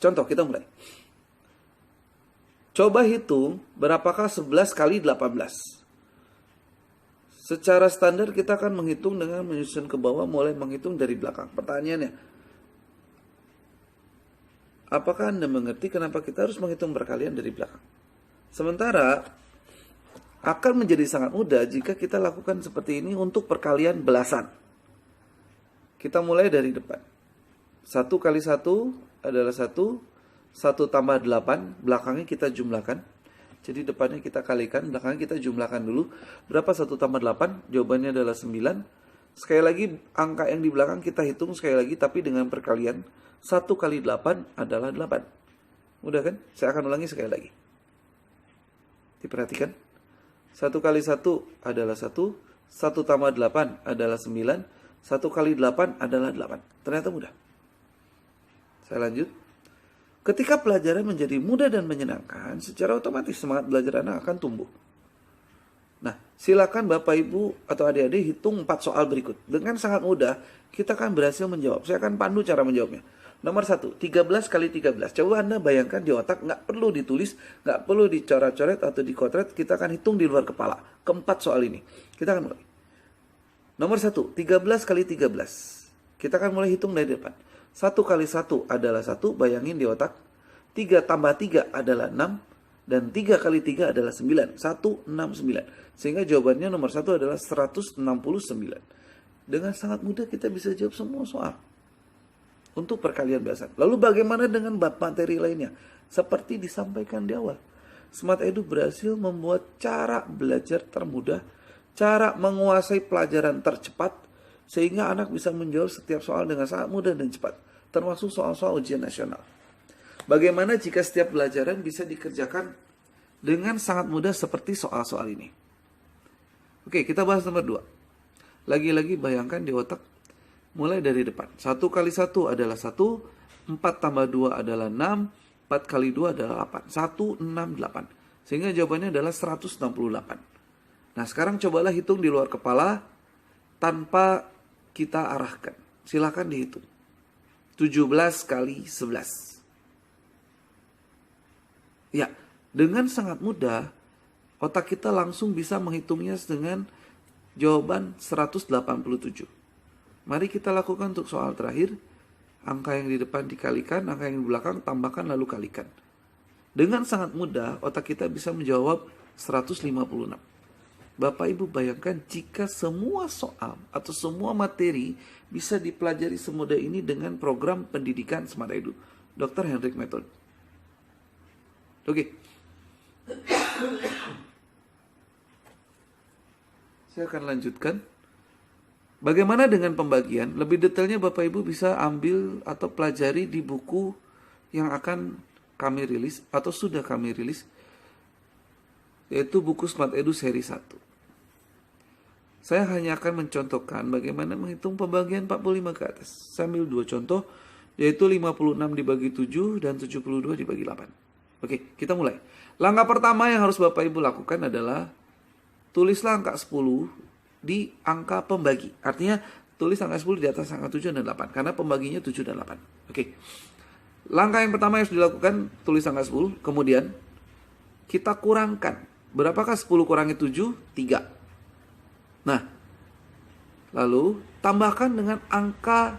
Contoh, kita mulai. Coba hitung berapakah 11 kali 18. Secara standar kita akan menghitung dengan menyusun ke bawah, mulai menghitung dari belakang. Pertanyaannya, apakah Anda mengerti kenapa kita harus menghitung perkalian dari belakang? Sementara akan menjadi sangat mudah jika kita lakukan seperti ini untuk perkalian belasan. Kita mulai dari depan. 1 kali 1 adalah 1. 1 tambah 8, belakangnya kita jumlahkan. Jadi depannya kita kalikan, belakangnya kita jumlahkan dulu. Berapa 1 tambah 8? Jawabannya adalah 9. Sekali lagi, angka yang di belakang kita hitung sekali lagi, tapi dengan perkalian. 1 kali 8 adalah 8. Mudah kan? Saya akan ulangi sekali lagi. Diperhatikan. 1 kali 1 adalah 1. 1 tambah 8 adalah 9. 1 kali 8 adalah 8. Ternyata mudah. Saya lanjut. Ketika pelajaran menjadi mudah dan menyenangkan, secara otomatis semangat belajar Anda akan tumbuh. Nah, silakan Bapak Ibu atau adik-adik hitung 4 soal berikut. Dengan sangat mudah, kita akan berhasil menjawab. Saya akan pandu cara menjawabnya. Nomor 1, 13 kali 13. Coba Anda bayangkan di otak, nggak perlu ditulis, nggak perlu dicoret-coret atau dikotret. Kita akan hitung di luar kepala. Keempat soal ini. Kita akan mulai. Nomor 1, 13 kali 13. Kita akan mulai hitung dari depan. 1 kali 1 adalah 1, bayangin di otak. 3 tambah 3 adalah 6. Dan 3 kali 3 adalah 9. 169. Sehingga jawabannya nomor 1 adalah 169. Dengan sangat mudah kita bisa jawab semua soal untuk perkalian belasan. Lalu bagaimana dengan bab materi lainnya? Seperti disampaikan di awal, Smart Edu berhasil membuat cara belajar termudah, cara menguasai pelajaran tercepat, sehingga anak bisa menjawab setiap soal dengan sangat mudah dan cepat, termasuk soal-soal ujian nasional. Bagaimana jika setiap pelajaran bisa dikerjakan dengan sangat mudah seperti soal-soal ini? Oke, kita bahas nomor 2. Lagi-lagi bayangkan di otak, mulai dari depan. 1 kali 1 adalah 1, 4 tambah 2 adalah 6, 4 kali 2 adalah 8. 168. Sehingga jawabannya adalah 168. Nah, sekarang cobalah hitung di luar kepala tanpa kita arahkan. Silakan dihitung. 17 kali 11. Ya, dengan sangat mudah, otak kita langsung bisa menghitungnya dengan jawaban 187. Mari kita lakukan untuk soal terakhir. Angka yang di depan dikalikan, angka yang di belakang tambahkan lalu kalikan. Dengan sangat mudah, otak kita bisa menjawab 156. Bapak Ibu bayangkan jika semua soal atau semua materi bisa dipelajari semudah ini dengan program pendidikan Smart Edu, Dr. Hendrik Method. Oke. Saya akan lanjutkan. Bagaimana dengan pembagian? Lebih detailnya Bapak Ibu bisa ambil atau pelajari di buku yang akan kami rilis atau sudah kami rilis, yaitu buku Smart Edu seri 1. Saya hanya akan mencontohkan bagaimana menghitung pembagian 45 ke atas. Saya ambil 2 contoh, yaitu 56 dibagi 7 dan 72 dibagi 8. Oke, kita mulai. Langkah pertama yang harus Bapak Ibu lakukan adalah tulislah angka 10 di angka pembagi. Artinya tulis angka 10 di atas angka 7 dan 8. Karena pembaginya 7 dan 8. Oke. Langkah yang pertama yang harus dilakukan, tulis angka 10. Kemudian kita kurangkan. Berapakah 10 kurangi 7? 3. Nah, lalu tambahkan dengan angka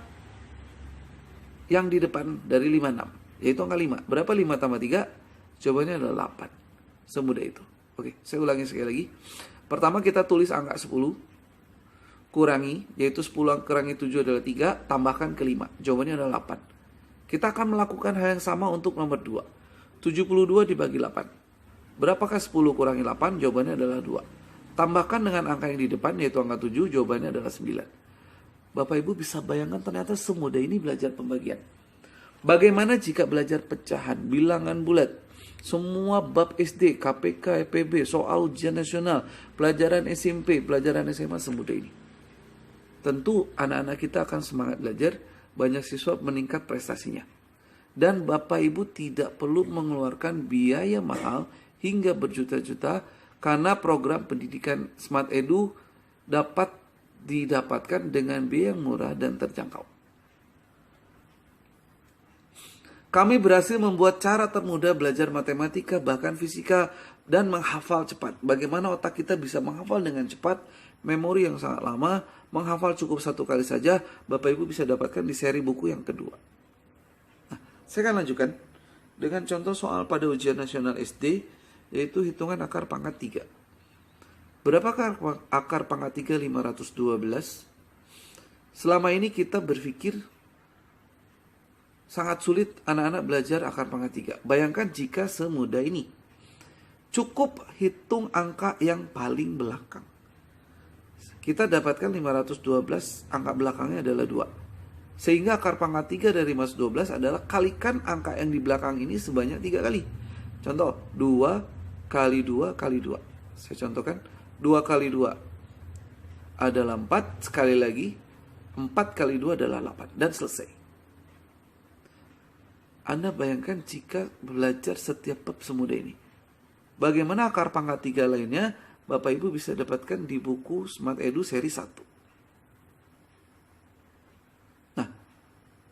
yang di depan dari 56. Yaitu angka 5. Berapa 5 tambah 3? Jawabannya adalah 8. Semudah itu. Oke, saya ulangi sekali lagi. Pertama kita tulis angka 10. Kurangi, yaitu 10 kurangi 7 adalah 3. Tambahkan ke 5. Jawabannya adalah 8. Kita akan melakukan hal yang sama untuk nomor 2. 72 dibagi 8. Berapakah 10 kurangi 8? Jawabannya adalah 2. Tambahkan dengan angka yang di depan, yaitu angka 7. Jawabannya adalah 9. Bapak Ibu bisa bayangkan ternyata semudah ini belajar pembagian. Bagaimana jika belajar pecahan, bilangan bulat, semua bab SD, KPK, EPB, soal ujian nasional, pelajaran SMP, pelajaran SMA semudah ini? Tentu anak-anak kita akan semangat belajar, banyak siswa meningkat prestasinya. Dan Bapak Ibu tidak perlu mengeluarkan biaya mahal hingga berjuta-juta karena program pendidikan Smart Edu dapat didapatkan dengan biaya yang murah dan terjangkau. Kami berhasil membuat cara termudah belajar matematika, bahkan fisika, dan menghafal cepat. Bagaimana otak kita bisa menghafal dengan cepat, memori yang sangat lama, menghafal cukup 1 kali saja, Bapak Ibu bisa dapatkan di seri buku yang kedua. Nah, saya akan lanjutkan dengan contoh soal pada ujian nasional SD, yaitu hitungan akar pangkat 3. Berapakah akar pangkat 3 512? Selama ini kita berpikir sangat sulit anak-anak belajar akar pangkat 3. Bayangkan jika semudah ini. Cukup hitung angka yang paling belakang. Kita dapatkan 512, angka belakangnya adalah 2. Sehingga akar pangkat 3 dari 512 adalah kalikan angka yang di belakang ini sebanyak 3 kali. Contoh, 2 kali 2 kali 2. Saya contohkan, 2 kali 2 adalah 4. Sekali lagi, 4 kali 2 adalah 8. Dan selesai. Anda bayangkan jika belajar setiap bab semudah ini. Bagaimana akar pangkat 3 lainnya, Bapak Ibu bisa dapatkan di buku Smart Edu seri 1. Nah,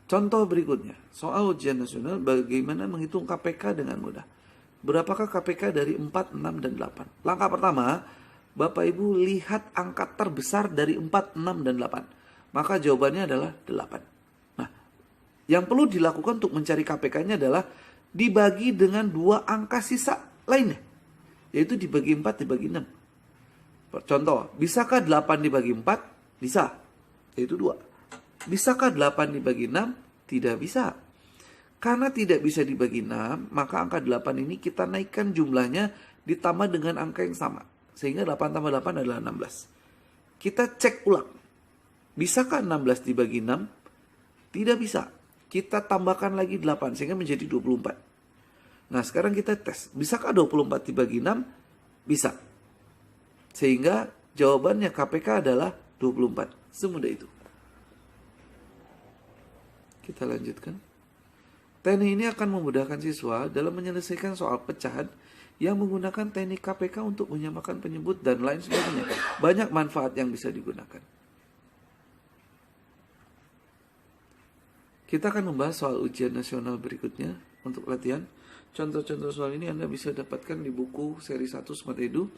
contoh berikutnya. Soal ujian nasional, bagaimana menghitung KPK dengan mudah. Berapakah KPK dari 4, 6, dan 8? Langkah pertama, Bapak Ibu lihat angka terbesar dari 4, 6, dan 8. Maka jawabannya adalah 8. Yang perlu dilakukan untuk mencari KPK-nya adalah dibagi dengan 2 angka sisa lainnya. Yaitu dibagi 4, dibagi 6. Contoh, bisakah 8 dibagi 4? Bisa. Yaitu 2. Bisakah 8 dibagi 6? Tidak bisa. Karena tidak bisa dibagi 6, maka angka 8 ini kita naikkan jumlahnya ditambah dengan angka yang sama. Sehingga 8 tambah 8 adalah 16. Kita cek ulang. Bisakah 16 dibagi 6? Tidak bisa. Kita tambahkan lagi 8 sehingga menjadi 24. Nah, sekarang kita tes. Bisakah 24 dibagi 6? Bisa. Sehingga jawabannya KPK adalah 24. Semudah itu. Kita lanjutkan. Teknik ini akan memudahkan siswa dalam menyelesaikan soal pecahan yang menggunakan teknik KPK untuk menyamakan penyebut dan lain sebagainya. Banyak manfaat yang bisa digunakan. Kita akan membahas soal ujian nasional berikutnya untuk latihan. Contoh-contoh soal ini Anda bisa dapatkan di buku seri 1 Smart Edu.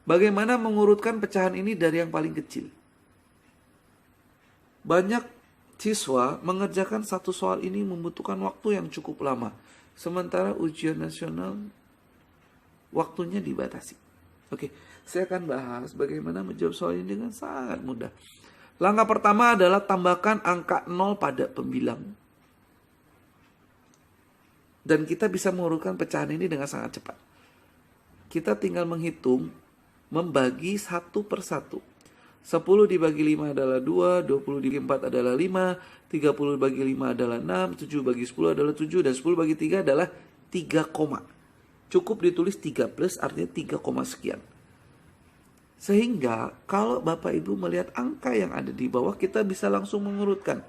Bagaimana mengurutkan pecahan ini dari yang paling kecil. Banyak siswa mengerjakan satu soal ini membutuhkan waktu yang cukup lama. Sementara ujian nasional waktunya dibatasi. Oke, saya akan bahas bagaimana menjawab soal ini dengan sangat mudah. Langkah pertama adalah tambahkan angka 0 pada pembilang. Dan kita bisa mengurutkan pecahan ini dengan sangat cepat. Kita tinggal menghitung, membagi satu per satu. 10 dibagi 5 adalah 2, 20 dibagi 4 adalah 5, 30 dibagi 5 adalah 6, 7 bagi 10 adalah 7, dan 10 bagi 3 adalah 3 koma. Cukup ditulis 3 plus artinya 3 koma sekian. Sehingga kalau Bapak Ibu melihat angka yang ada di bawah, kita bisa langsung mengurutkan.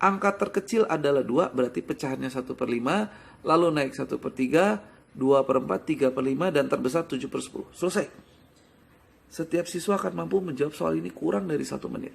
Angka terkecil adalah 2, berarti pecahannya 1 per 5, lalu naik 1 per 3, 2 per 4, 3 per 5, dan terbesar 7 per 10. Selesai. Setiap siswa akan mampu menjawab soal ini kurang dari 1 menit.